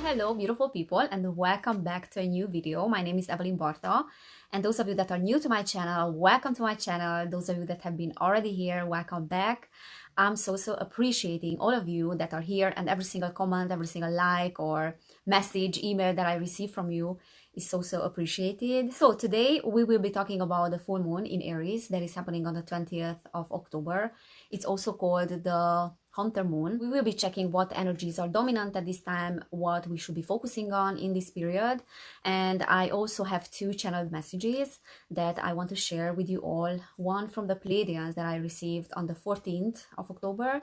Hello beautiful people, and welcome back to a new video. My name is Evelyn Barta, and those of you that are new to my channel, welcome to my channel. Those of you that have been already here, welcome back. I'm so appreciating all of you that are here, and every single comment, every single like or message, email that I receive from you is so appreciated. So today we will be talking about the full moon in Aries that is happening on the 20th of October. It's also called the Hunter moon. We will be checking what energies are dominant at this time, what we should be focusing on in this period. And I also have two channeled messages that I want to share with you all. One from the Pleiadians that I received on the 14th of October,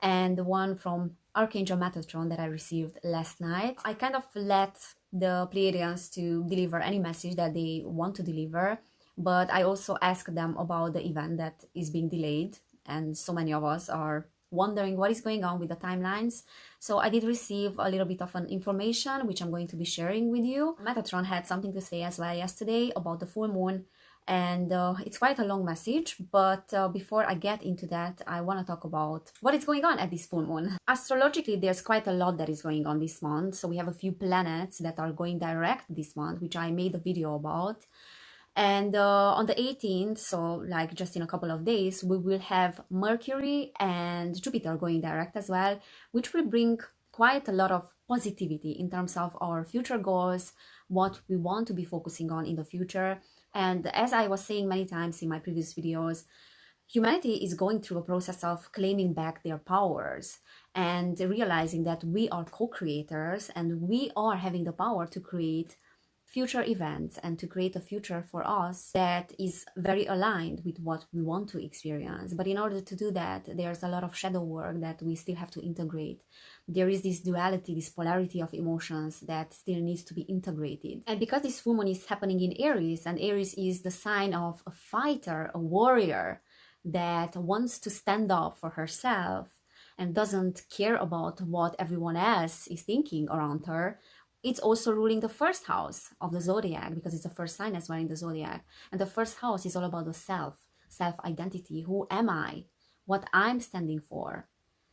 and one from Archangel Metatron that I received last night. I kind of let the Pleiadians to deliver any message that they want to deliver, but I also asked them about the event that is being delayed, and so many of us are wondering what is going on with the timelines. So I did receive a little bit of an information which I'm going to be sharing with you. Metatron had something to say as well yesterday about the full moon, and it's quite a long message, but before I get into that, I want to talk about what is going on at this full moon. Astrologically, there's quite a lot that is going on this month. So we have a few planets that are going direct this month, which I made a video about. And on the 18th, so like just in a couple of days, we will have Mercury and Jupiter going direct as well, which will bring quite a lot of positivity in terms of our future goals, what we want to be focusing on in the future. And as I was saying many times in my previous videos, humanity is going through a process of claiming back their powers and realizing that we are co-creators and we are having the power to create future events and to create a future for us that is very aligned with what we want to experience. But in order to do that, there's a lot of shadow work that we still have to integrate. There is this duality, this polarity of emotions that still needs to be integrated. And because this full moon is happening in Aries, and Aries is the sign of a fighter, a warrior that wants to stand up for herself and doesn't care about what everyone else is thinking around her, it's also ruling the first house of the zodiac, because it's the first sign as well in the zodiac. And the first house is all about the self-identity. Who am I? What I'm standing for?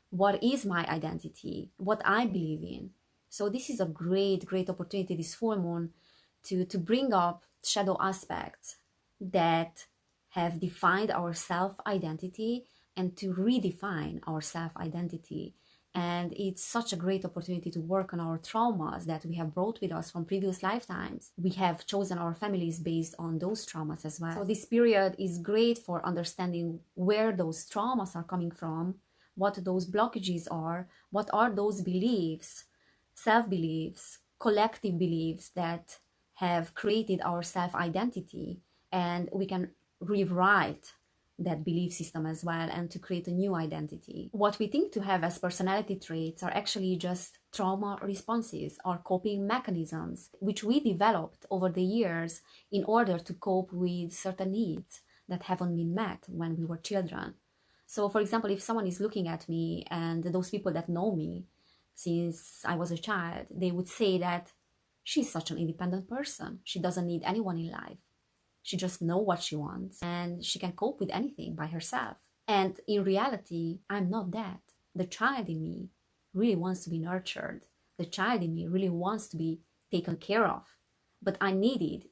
What is my identity? What I believe in? So this is a great opportunity, this full moon, to bring up shadow aspects that have defined our self-identity and to redefine our self-identity. And it's such a great opportunity to work on our traumas that we have brought with us from previous lifetimes. We have chosen our families based on those traumas as well. So this period is great for understanding where those traumas are coming from, what those blockages are, what are those beliefs, self-beliefs, collective beliefs that have created our self-identity. And we can rewrite that belief system as well and to create a new identity. What we think to have as personality traits are actually just trauma responses or coping mechanisms which we developed over the years in order to cope with certain needs that haven't been met when we were children. So for example, if someone is looking at me, and those people that know me since I was a child, they would say that she's such an independent person. She doesn't need anyone in life. She just knows what she wants and she can cope with anything by herself. And in reality, I'm not that. The child in me really wants to be nurtured. The child in me really wants to be taken care of. But I needed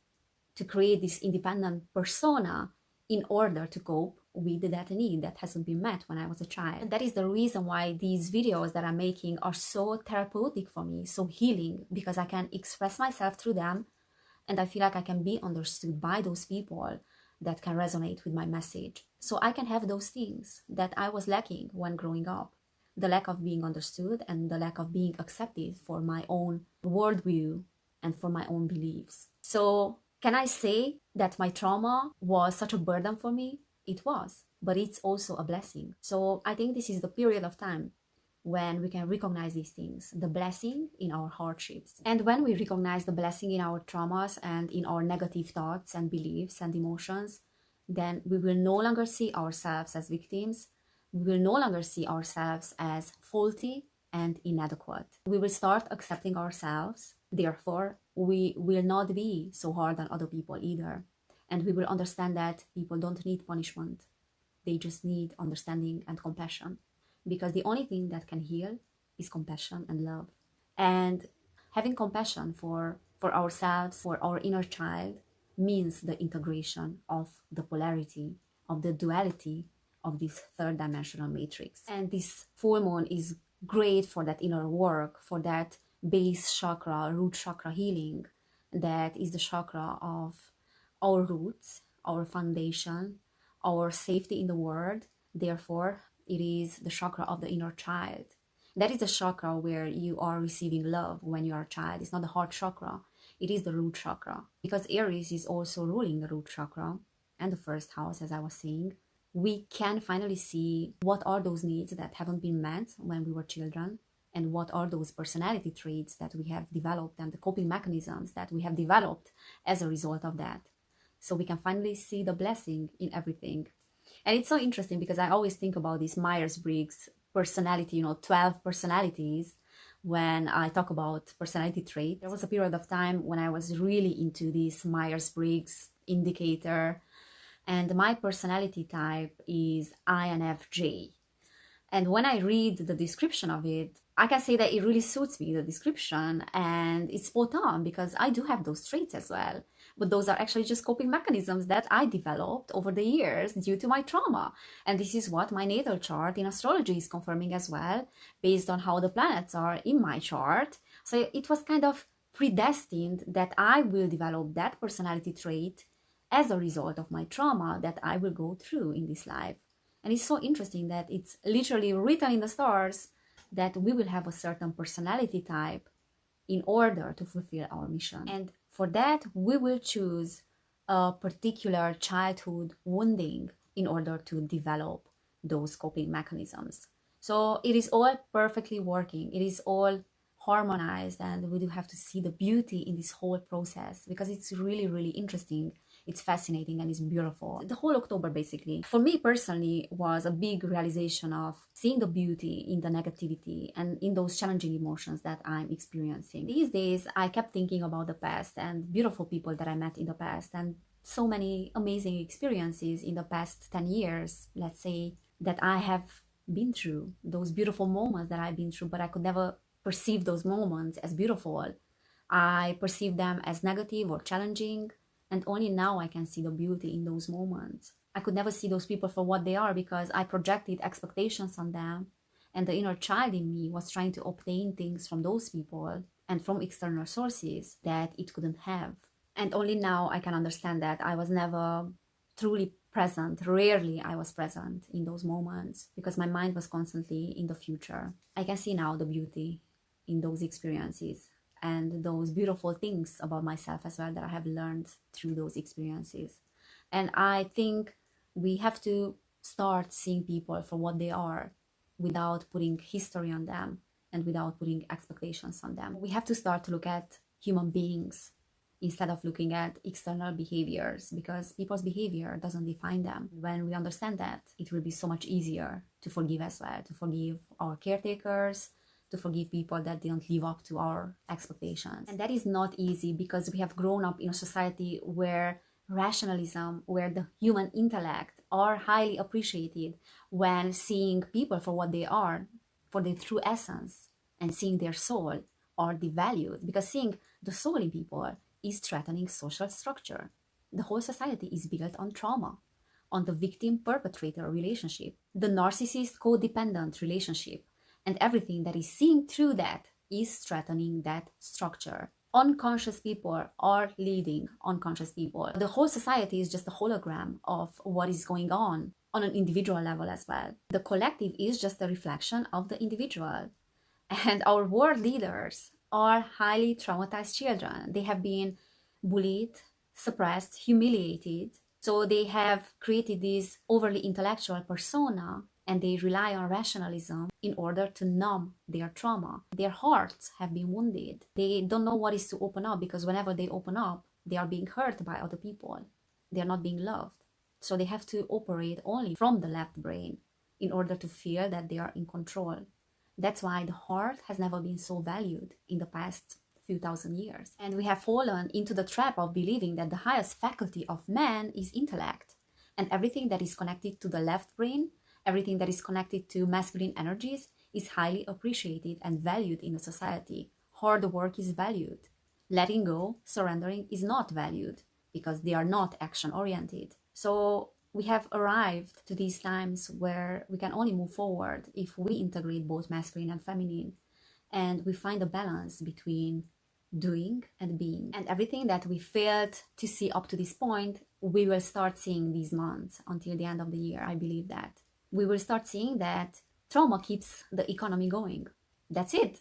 to create this independent persona in order to cope with that need that hasn't been met when I was a child. And that is the reason why these videos that I'm making are so therapeutic for me, so healing, because I can express myself through them. And I feel like I can be understood by those people that can resonate with my message. So I can have those things that I was lacking when growing up. The lack of being understood and the lack of being accepted for my own worldview and for my own beliefs. So can I say that my trauma was such a burden for me? It was, but it's also a blessing. So I think this is the period of time when we can recognize these things, the blessing in our hardships. And when we recognize the blessing in our traumas and in our negative thoughts and beliefs and emotions, then we will no longer see ourselves as victims. We will no longer see ourselves as faulty and inadequate. We will start accepting ourselves. Therefore, we will not be so hard on other people either. And we will understand that people don't need punishment. They just need understanding and compassion. Because the only thing that can heal is compassion and love. And having compassion for ourselves, for our inner child, means the integration of the polarity, of the duality of this third dimensional matrix. And this full moon is great for that inner work, for that base chakra, root chakra healing. That is the chakra of our roots, our foundation, our safety in the world. Therefore, it is the chakra of the inner child. That is the chakra where you are receiving love when you are a child. It's not the heart chakra, it is the root chakra. Because Aries is also ruling the root chakra and the first house, as I was saying. We can finally see what are those needs that haven't been met when we were children, and what are those personality traits that we have developed and the coping mechanisms that we have developed as a result of that. So we can finally see the blessing in everything. And it's so interesting because I always think about this Myers-Briggs personality, 12 personalities, when I talk about personality trait. There was a period of time when I was really into this Myers-Briggs indicator, and my personality type is INFJ. And when I read the description of it, I can say that it really suits me, the description, and it's spot on because I do have those traits as well. But those are actually just coping mechanisms that I developed over the years due to my trauma. And this is what my natal chart in astrology is confirming as well, based on how the planets are in my chart. So it was kind of predestined that I will develop that personality trait as a result of my trauma that I will go through in this life. And it's so interesting that it's literally written in the stars that we will have a certain personality type in order to fulfill our mission. And for that, we will choose a particular childhood wounding in order to develop those coping mechanisms. So it is all perfectly working. It is all harmonized, and we do have to see the beauty in this whole process because it's really, really interesting. It's fascinating and it's beautiful. The whole October, basically, for me personally, was a big realization of seeing the beauty in the negativity and in those challenging emotions that I'm experiencing. These days, I kept thinking about the past and beautiful people that I met in the past, and so many amazing experiences in the past 10 years, let's say, that I have been through, those beautiful moments that I've been through, but I could never perceive those moments as beautiful. I perceived them as negative or challenging. And only now I can see the beauty in those moments. I could never see those people for what they are because I projected expectations on them. And the inner child in me was trying to obtain things from those people and from external sources that it couldn't have. And only now I can understand that I was never truly present. Rarely I was present in those moments because my mind was constantly in the future. I can see now the beauty in those experiences and those beautiful things about myself as well that I have learned through those experiences. And I think we have to start seeing people for what they are without putting history on them and without putting expectations on them. We have to start to look at human beings instead of looking at external behaviors, because people's behavior doesn't define them. When we understand that, it will be so much easier to forgive as well, to forgive our caretakers, to forgive people that didn't live up to our expectations. And that is not easy because we have grown up in a society where rationalism, where the human intellect are highly appreciated, when seeing people for what they are, for their true essence, and seeing their soul are devalued, because seeing the soul in people is threatening social structure. The whole society is built on trauma, on the victim-perpetrator relationship, the narcissist-codependent relationship, and everything that is seen through that is threatening that structure. Unconscious people are leading unconscious people. The whole society is just a hologram of what is going on an individual level as well. The collective is just a reflection of the individual. And our world leaders are highly traumatized children. They have been bullied, suppressed, humiliated. So they have created this overly intellectual persona, and they rely on rationalism in order to numb their trauma. Their hearts have been wounded. They don't know what is to open up, because whenever they open up, they are being hurt by other people. They are not being loved. So they have to operate only from the left brain in order to feel that they are in control. That's why the heart has never been so valued in the past few thousand years. And we have fallen into the trap of believing that the highest faculty of man is intellect. And everything that is connected to the left brain, everything that is connected to masculine energies, is highly appreciated and valued in a society. hard work is valued. Letting go, surrendering is not valued because they are not action-oriented. So we have arrived to these times where we can only move forward if we integrate both masculine and feminine, and we find a balance between doing and being. And everything that we failed to see up to this point, we will start seeing these months until the end of the year. I believe that. We will start seeing that trauma keeps the economy going. That's it.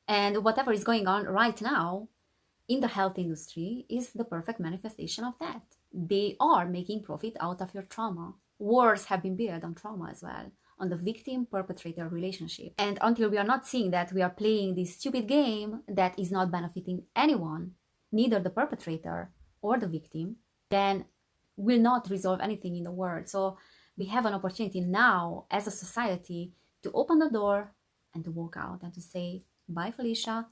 And whatever is going on right now in the health industry is the perfect manifestation of that. They are making profit out of your trauma. Wars have been built on trauma as well, on the victim-perpetrator relationship. And until we are not seeing that we are playing this stupid game that is not benefiting anyone, neither the perpetrator or the victim, then will not resolve anything in the world. So we have an opportunity now as a society to open the door and to walk out and to say, bye Felicia,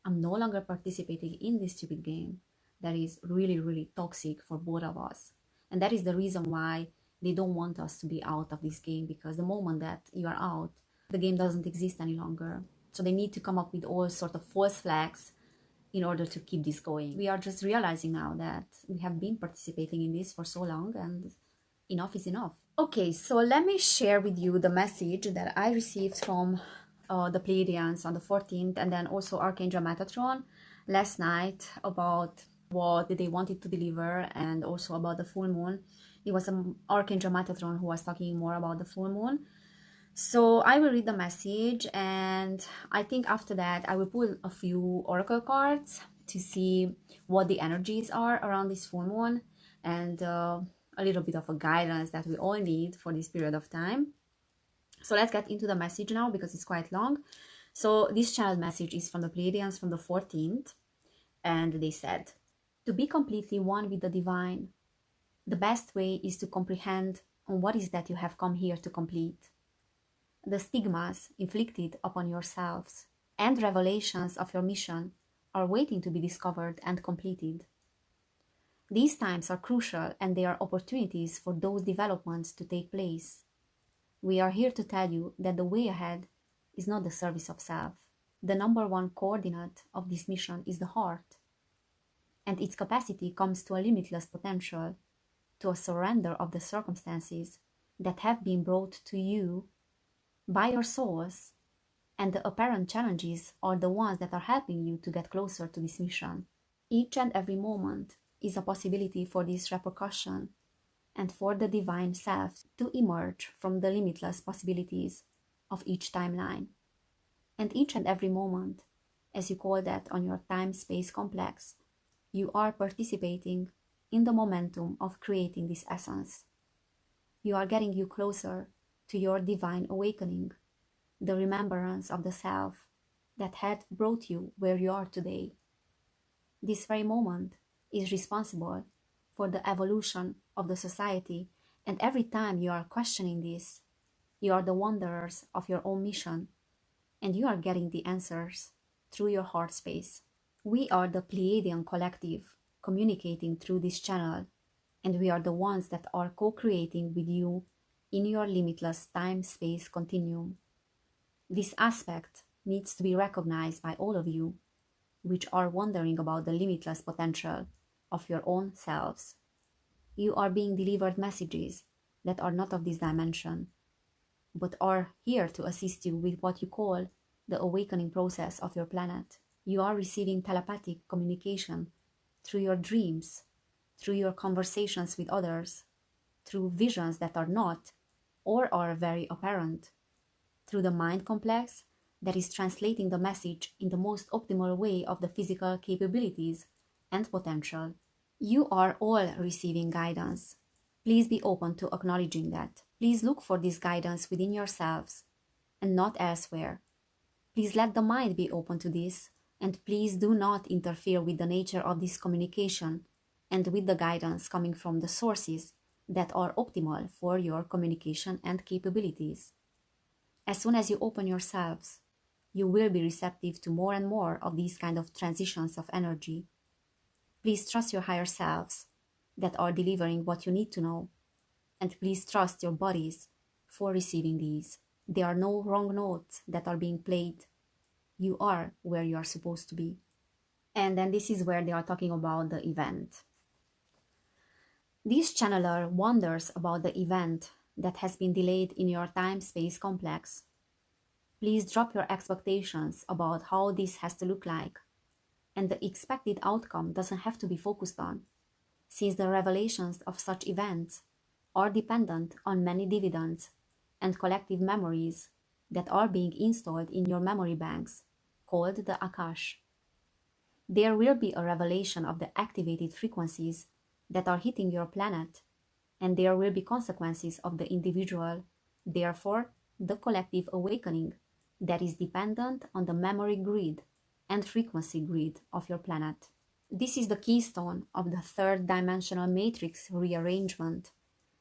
I'm no longer participating in this stupid game that is really, really toxic for both of us. And that is the reason why they don't want us to be out of this game, because the moment that you are out, the game doesn't exist any longer. So they need to come up with all sort of false flags in order to keep this going. We are just realizing now that we have been participating in this for so long, and enough is enough. Okay, so let me share with you the message that I received from the Pleiadians on the 14th, and then also Archangel Metatron last night about what they wanted to deliver, and also about the full moon. It was Archangel Metatron who was talking more about the full moon. So I will read the message, and I think after that I will pull a few oracle cards to see what the energies are around this full moon, and a little bit of a guidance that we all need for this period of time. So let's get into the message now, because it's quite long. So this channel message is from the Pleiadians from the 14th, and they said, to be completely one with the divine, the best way is to comprehend on what is that you have come here to complete. The stigmas inflicted upon yourselves and revelations of your mission are waiting to be discovered and completed. These times are crucial, and they are opportunities for those developments to take place. We are here to tell you that the way ahead is not the service of self. The number one coordinate of this mission is the heart, and its capacity comes to a limitless potential, to a surrender of the circumstances that have been brought to you by your souls, and the apparent challenges are the ones that are helping you to get closer to this mission. Each and every moment is a possibility for this repercussion and for the divine self to emerge from the limitless possibilities of each timeline. And each and every moment, as you call that on your time-space complex, you are participating in the momentum of creating this essence. You are getting you closer to your divine awakening, the remembrance of the self that had brought you where you are today. This very moment is responsible for the evolution of the society, and every time you are questioning this, you are the wanderers of your own mission, and you are getting the answers through your heart space. We are the Pleiadian collective communicating through this channel, and we are the ones that are co-creating with you in your limitless time-space continuum. This aspect needs to be recognized by all of you, which are wondering about the limitless potential of your own selves. You are being delivered messages that are not of this dimension, but are here to assist you with what you call the awakening process of your planet. You are receiving telepathic communication through your dreams, through your conversations with others, through visions that are not or are very apparent, through the mind complex that is translating the message in the most optimal way of the physical capabilities and potential. You are all receiving guidance. Please be open to acknowledging that. Please look for this guidance within yourselves and not elsewhere. Please let the mind be open to this, and please do not interfere with the nature of this communication and with the guidance coming from the sources that are optimal for your communication and capabilities. As soon as you open yourselves, you will be receptive to more and more of these kind of transitions of energy. Please trust your higher selves that are delivering what you need to know, and please trust your bodies for receiving these. There are no wrong notes that are being played. You are where you are supposed to be. And then this is where they are talking about the event. This channeler wonders about the event that has been delayed in your time-space complex. Please drop your expectations about how this has to look like, and the expected outcome doesn't have to be focused on, since the revelations of such events are dependent on many dividends and collective memories that are being installed in your memory banks, called the Akash. There will be a revelation of the activated frequencies that are hitting your planet, and there will be consequences of the individual, therefore the collective awakening that is dependent on the memory grid and frequency grid of your planet. This is the keystone of the third dimensional matrix rearrangement,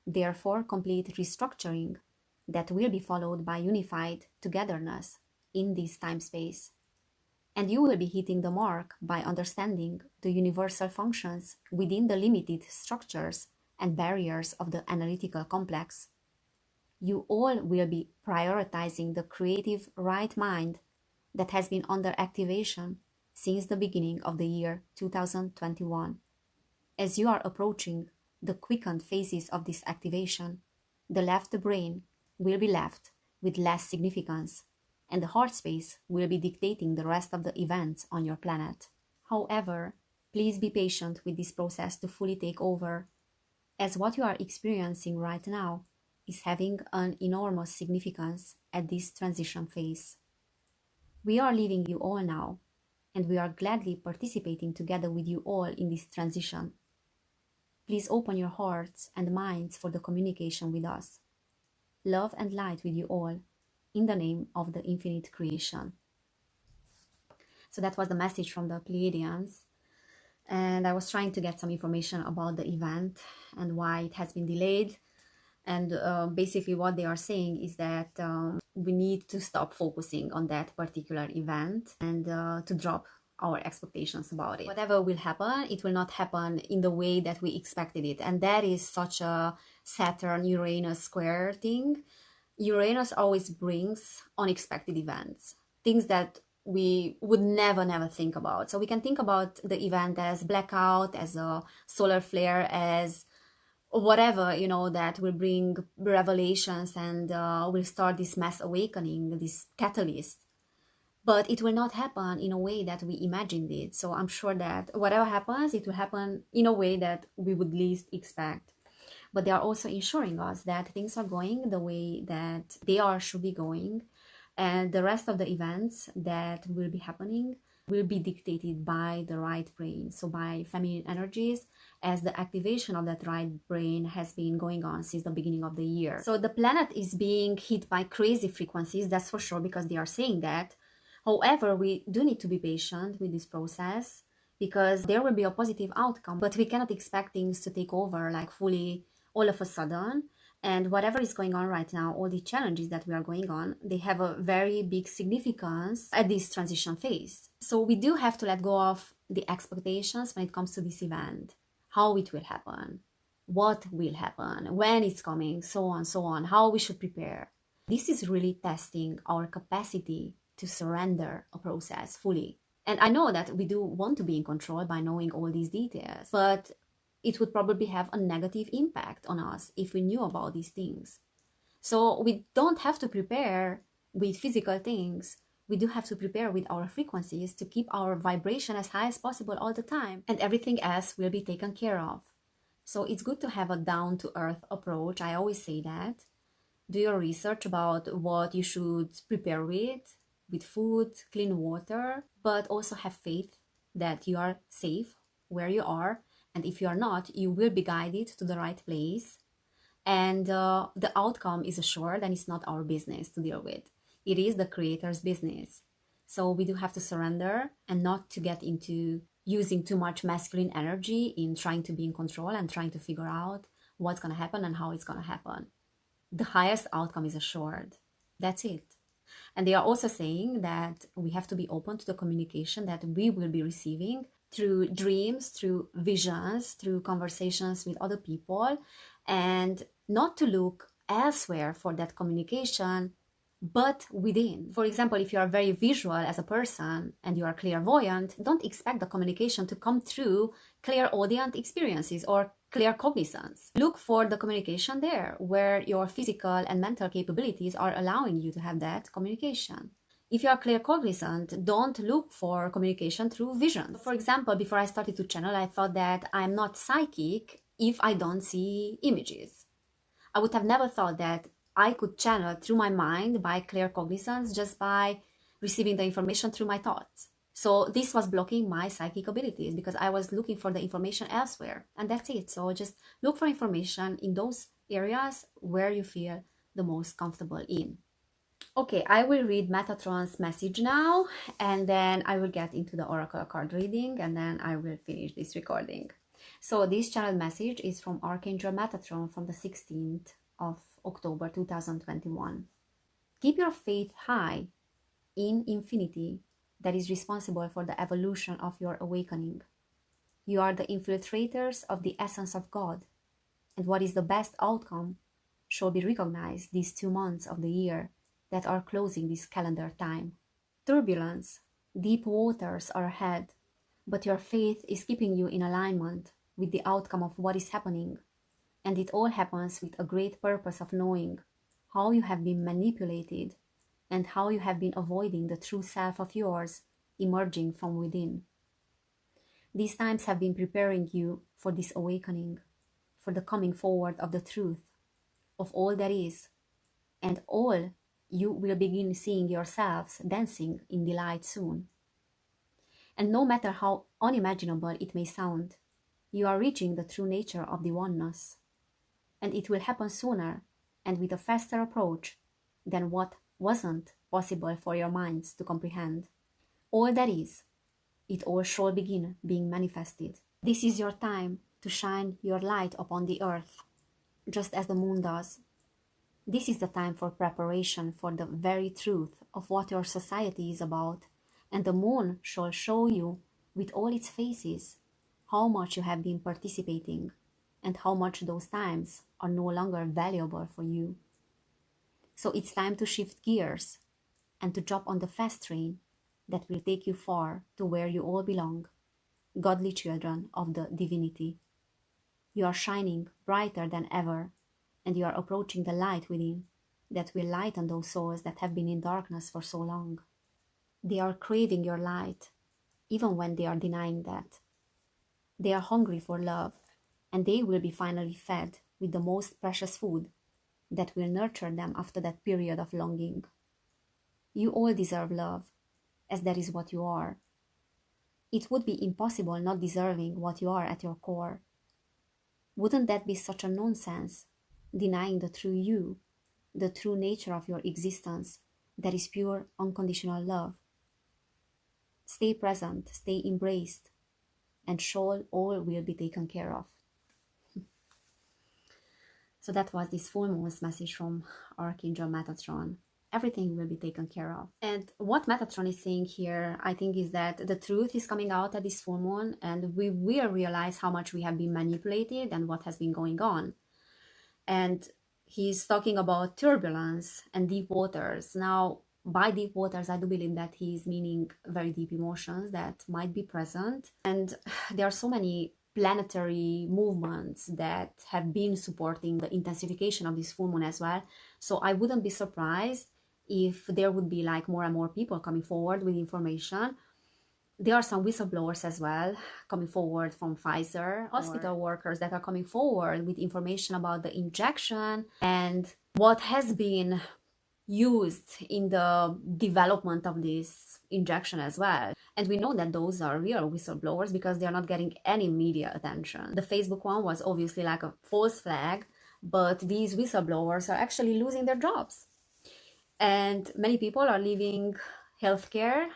therefore complete restructuring that will be followed by unified togetherness in this time-space. And you will be hitting the mark by understanding the universal functions within the limited structures and barriers of the analytical complex. You all will be prioritizing the creative right mind that has been under activation since the beginning of the year 2021. As you are approaching the quickened phases of this activation, the left brain will be left with less significance, and the heart space will be dictating the rest of the events on your planet. However, please be patient with this process to fully take over, as what you are experiencing right now is having an enormous significance at this transition phase. We are leaving you all now, and we are gladly participating together with you all in this transition. Please open your hearts and minds for the communication with us. Love and light with you all, in the name of the infinite creation. So that was the message from the Pleiadians, and I was trying to get some information about the event and why it has been delayed. And basically what they are saying is that we need to stop focusing on that particular event and to drop our expectations about it. Whatever will happen, it will not happen in the way that we expected it. And that is such a Saturn-Uranus square thing. Uranus always brings unexpected events, things that we would never think about. So we can think about the event as blackout, as a solar flare, as whatever, that will bring revelations and will start this mass awakening, this catalyst. But it will not happen in a way that we imagined it. So I'm sure that whatever happens, it will happen in a way that we would least expect. But they are also ensuring us that things are going the way that they should be going. And the rest of the events that will be happening will be dictated by the right brain, so by feminine energies, as the activation of that right brain has been going on since the beginning of the year. So the planet is being hit by crazy frequencies, that's for sure, because they are saying that. However, we do need to be patient with this process, because there will be a positive outcome, but we cannot expect things to take over like fully all of a sudden. And whatever is going on right now, all the challenges that we are going on, they have a very big significance at this transition phase. So we do have to let go of the expectations when it comes to this event, how it will happen, what will happen, when it's coming, so on, how we should prepare. This is really testing our capacity to surrender a process fully. And I know that we do want to be in control by knowing all these details, but it would probably have a negative impact on us if we knew about these things. So we don't have to prepare with physical things. We do have to prepare with our frequencies to keep our vibration as high as possible all the time, and everything else will be taken care of. So it's good to have a down-to-earth approach. I always say that. Do your research about what you should prepare with food, clean water, but also have faith that you are safe where you are. And if you are not, you will be guided to the right place. And the outcome is assured, and it's not our business to deal with. It is the creator's business. So we do have to surrender and not to get into using too much masculine energy in trying to be in control and trying to figure out what's going to happen and how it's going to happen. The highest outcome is assured. That's it. And they are also saying that we have to be open to the communication that we will be receiving through dreams, through visions, through conversations with other people, and not to look elsewhere for that communication, but within. For example, if you are very visual as a person and you are clairvoyant, don't expect the communication to come through clairaudient experiences or claircognizance. Look for the communication there, where your physical and mental capabilities are allowing you to have that communication. If you are claircognizant, don't look for communication through vision. For example, before I started to channel, I thought that I'm not psychic if I don't see images. I would have never thought that I could channel through my mind by claircognizance just by receiving the information through my thoughts. So this was blocking my psychic abilities because I was looking for the information elsewhere, and that's it. So just look for information in those areas where you feel the most comfortable in. Okay, I will read Metatron's message now, and then I will get into the oracle card reading, and then I will finish this recording. So this channel message is from Archangel Metatron from the 16th of October 2021. Keep your faith high in infinity that is responsible for the evolution of your awakening. You are the infiltrators of the essence of God, and what is the best outcome shall be recognized these 2 months of the year that are closing this calendar time. Turbulence, deep waters are ahead, but your faith is keeping you in alignment with the outcome of what is happening, and it all happens with a great purpose of knowing how you have been manipulated and how you have been avoiding the true self of yours emerging from within. These times have been preparing you for this awakening, for the coming forward of the truth, of all that is, and all you will begin seeing yourselves dancing in delight soon. And no matter how unimaginable it may sound, you are reaching the true nature of the oneness, and it will happen sooner and with a faster approach than what wasn't possible for your minds to comprehend. All that is, it all shall begin being manifested. This is your time to shine your light upon the earth, just as the moon does. This is the time for preparation for the very truth of what your society is about, and the moon shall show you with all its faces how much you have been participating and how much those times are no longer valuable for you. So it's time to shift gears and to jump on the fast train that will take you far to where you all belong, godly children of the divinity. You are shining brighter than ever, and you are approaching the light within that will lighten those souls that have been in darkness for so long. They are craving your light, even when they are denying that. They are hungry for love, and they will be finally fed with the most precious food that will nurture them after that period of longing. You all deserve love, as that is what you are. It would be impossible not deserving what you are at your core. Wouldn't that be such a nonsense, denying the true you, the true nature of your existence, that is pure, unconditional love? Stay present, stay embraced, and all will be taken care of. So that was this full moon's message from Archangel Metatron. Everything will be taken care of. And what Metatron is saying here, I think, is that the truth is coming out at this full moon, and we will realize how much we have been manipulated and what has been going on. And he's talking about turbulence and deep waters. Now, by deep waters, I do believe that he's meaning very deep emotions that might be present. And there are so many planetary movements that have been supporting the intensification of this full moon as well. So I wouldn't be surprised if there would be like more and more people coming forward with information. There are some whistleblowers as well coming forward from Pfizer, hospital workers that are coming forward with information about the injection and what has been used in the development of this injection as well. And we know that those are real whistleblowers because they are not getting any media attention. The Facebook one was obviously like a false flag, but these whistleblowers are actually losing their jobs. And many people are leaving healthcare.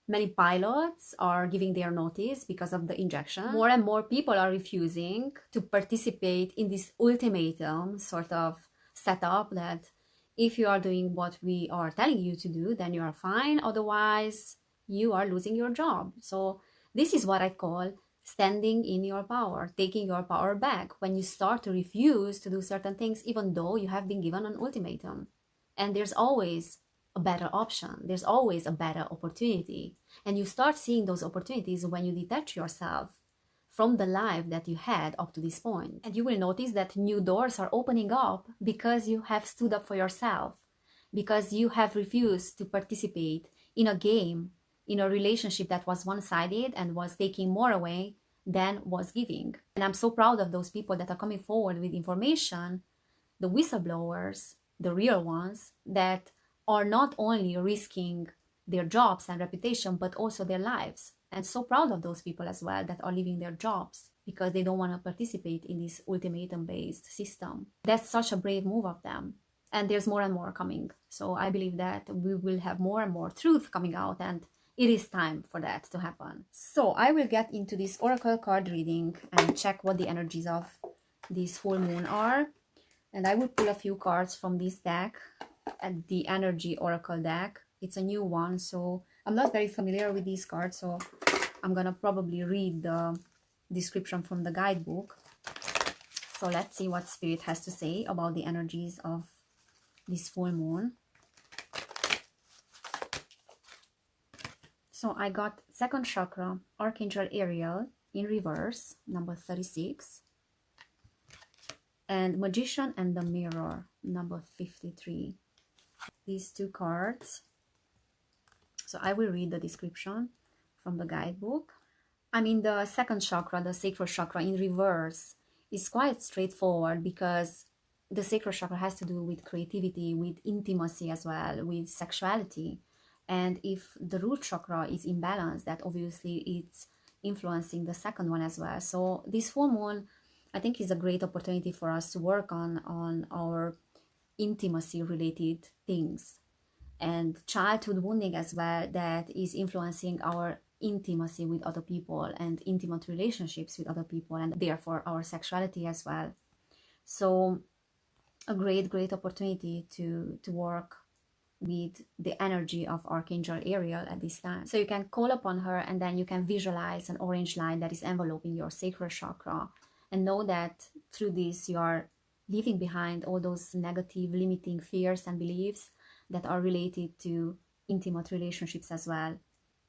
Many pilots are giving their notice because of the injection. More and more people are refusing to participate in this ultimatum sort of setup that if you are doing what we are telling you to do, then you are fine. Otherwise, you are losing your job. So this is what I call standing in your power, taking your power back when you start to refuse to do certain things, even though you have been given an ultimatum. And there's always a better option. There's always a better opportunity. And you start seeing those opportunities when you detach yourself from the life that you had up to this point. And you will notice that new doors are opening up because you have stood up for yourself, because you have refused to participate in a game, in a relationship that was one-sided and was taking more away than was giving. And I'm so proud of those people that are coming forward with information, the whistleblowers, the real ones, that are not only risking their jobs and reputation, but also their lives. And so proud of those people as well that are leaving their jobs because they don't want to participate in this ultimatum-based system. That's such a brave move of them. And there's more and more coming. So I believe that we will have more and more truth coming out, and it is time for that to happen. So I will get into this oracle card reading and check what the energies of this full moon are. And I will pull a few cards from this deck, at the energy oracle deck. It's a new one, so I'm not very familiar with these cards, so I'm gonna probably read the description from the guidebook. So let's see what Spirit has to say about the energies of this full moon. So I got second chakra, Archangel Ariel in reverse, number 36. And Magician and the Mirror, number 53. These two cards. So I will read the description from the guidebook. I mean, the second chakra, the sacral chakra in reverse, is quite straightforward because the sacral chakra has to do with creativity, with intimacy as well, with sexuality. And if the root chakra is imbalanced, that obviously it's influencing the second one as well. So this full moon, I think, is a great opportunity for us to work on our intimacy related things, and childhood wounding as well, that is influencing our intimacy with other people and intimate relationships with other people, and therefore our sexuality as well. So a great opportunity to work with the energy of Archangel Ariel at this time. So you can call upon her, and then you can visualize an orange line that is enveloping your sacral chakra, and know that through this you are leaving behind all those negative limiting fears and beliefs that are related to intimate relationships as well.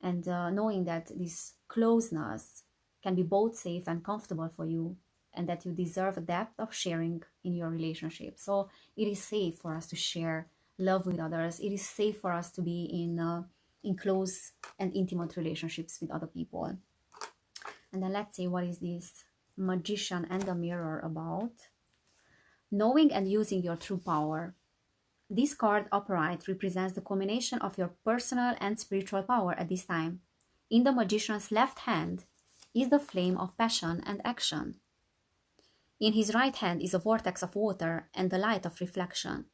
And knowing that this closeness can be both safe and comfortable for you, and that you deserve a depth of sharing in your relationship. So it is safe for us to share love with others. It is safe for us to be in close and intimate relationships with other people. And then let's see, what is this Magician and the Mirror about? Knowing and using your true power. This card upright represents the culmination of your personal and spiritual power at this time. In the Magician's left hand is the flame of passion and action. In his right hand is a vortex of water and the light of reflection.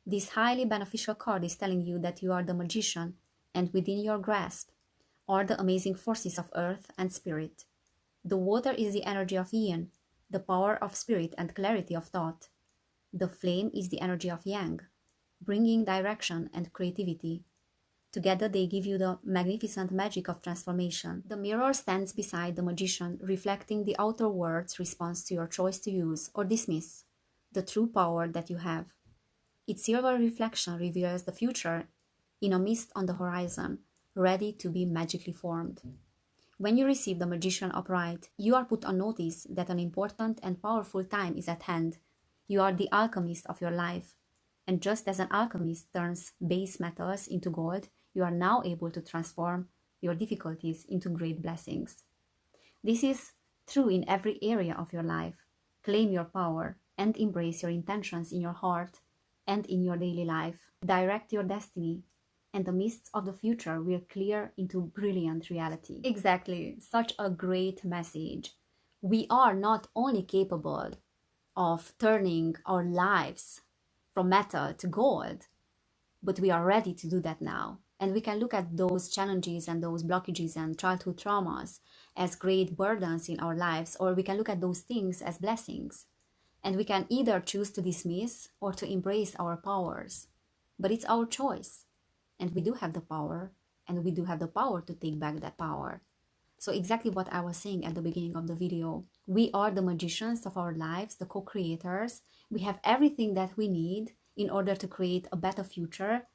This highly beneficial card is telling you that you are the magician, and within your grasp are the amazing forces of earth and spirit. The water is the energy of yin, the power of spirit and clarity of thought. The flame is the energy of yang, bringing direction and creativity. Together they give you the magnificent magic of transformation. The mirror stands beside the magician, reflecting the outer world's response to your choice to use or dismiss the true power that you have. Its silver reflection reveals the future in a mist on the horizon, ready to be magically formed. When you receive the magician upright, you are put on notice that an important and powerful time is at hand. You are the alchemist of your life. And just as an alchemist turns base metals into gold, you are now able to transform your difficulties into great blessings. This is true in every area of your life. Claim your power and embrace your intentions in your heart and in your daily life. Direct your destiny, and the mists of the future will clear into brilliant reality. Exactly, such a great message. We are not only capable of turning our lives from metal to gold, but we are ready to do that now. And we can look at those challenges and those blockages and childhood traumas as great burdens in our lives, or we can look at those things as blessings. And we can either choose to dismiss or to embrace our powers. But it's our choice. And we do have the power, and we do have the power to take back that power. So exactly what I was saying at the beginning of the video. We are the magicians of our lives, the co-creators. We have everything that we need in order to create a better future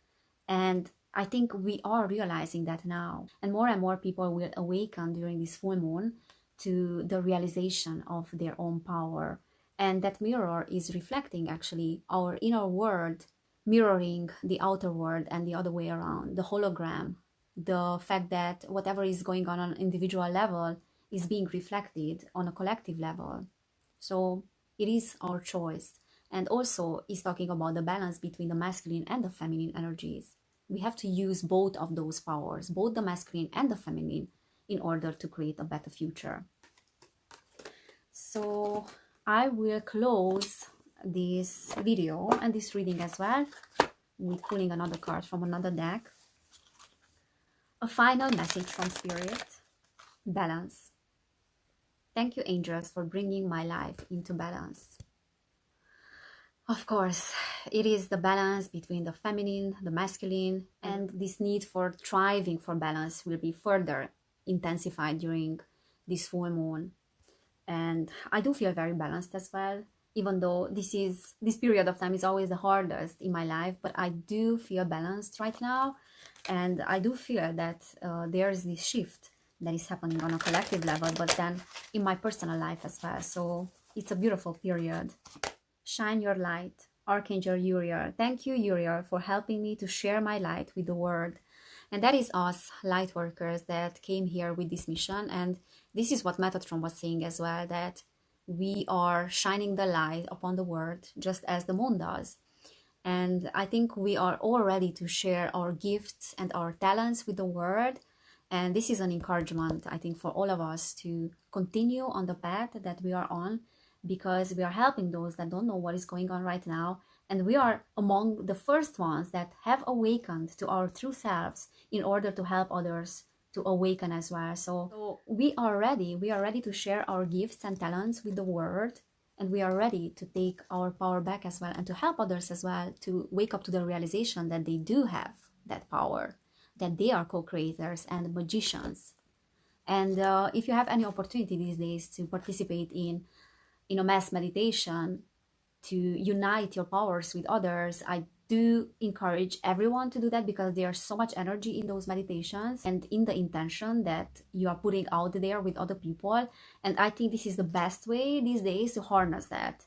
And I think we are realizing that now. And more people will awaken during this full moon to the realization of their own power. And that mirror is reflecting actually our inner world, mirroring the outer world and the other way around, the hologram, the fact that whatever is going on an individual level is being reflected on a collective level. So it is our choice. And also is talking about the balance between the masculine and the feminine energies. We have to use both of those powers, both the masculine and the feminine, in order to create a better future. So I will close this video and this reading as well with pulling another card from another deck. A final message from Spirit. Balance. Thank you, angels, for bringing my life into balance. Of course, it is the balance between the feminine, the masculine, and this need for striving for balance will be further intensified during this full moon. And I do feel very balanced as well, even though this period of time is always the hardest in my life, but I do feel balanced right now. And I do feel that there's this shift that is happening on a collective level, but then in my personal life as well. So it's a beautiful period. Shine your light. Archangel Uriel. Thank you, Uriel, for helping me to share my light with the world. And that is us, light workers, that came here with this mission. And this is what Metatron was saying as well, that we are shining the light upon the world, just as the moon does. And I think we are all ready to share our gifts and our talents with the world. And this is an encouragement, I think, for all of us to continue on the path that we are on, because we are helping those that don't know what is going on right now. And we are among the first ones that have awakened to our true selves in order to help others to awaken as well. So we are ready to share our gifts and talents with the world. And we are ready to take our power back as well and to help others as well to wake up to the realization that they do have that power, that they are co-creators and magicians. And if you have any opportunity these days to participate in a mass meditation, to unite your powers with others, I do encourage everyone to do that, because there's so much energy in those meditations and in the intention that you are putting out there with other people. And I think this is the best way these days to harness that,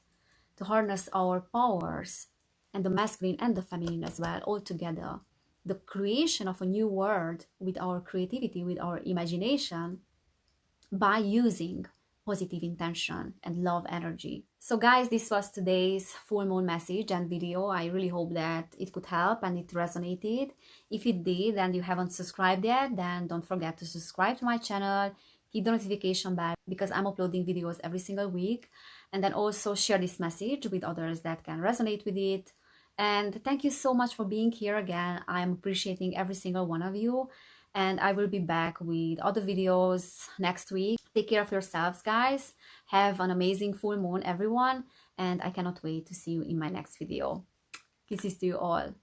to harness our powers, and the masculine and the feminine as well, all together. The creation of a new world with our creativity, with our imagination, by using positive intention and love energy. So guys, this was today's full moon message and video. I really hope that it could help and it resonated. If it did and you haven't subscribed yet, then don't forget to subscribe to my channel, hit the notification bell, because I'm uploading videos every single week. And then also share this message with others that can resonate with it. And thank you so much for being here again. I'm appreciating every single one of you. And I will be back with other videos next week. Take care of yourselves, guys. Have an amazing full moon, everyone. And I cannot wait to see you in my next video. Kisses to you all.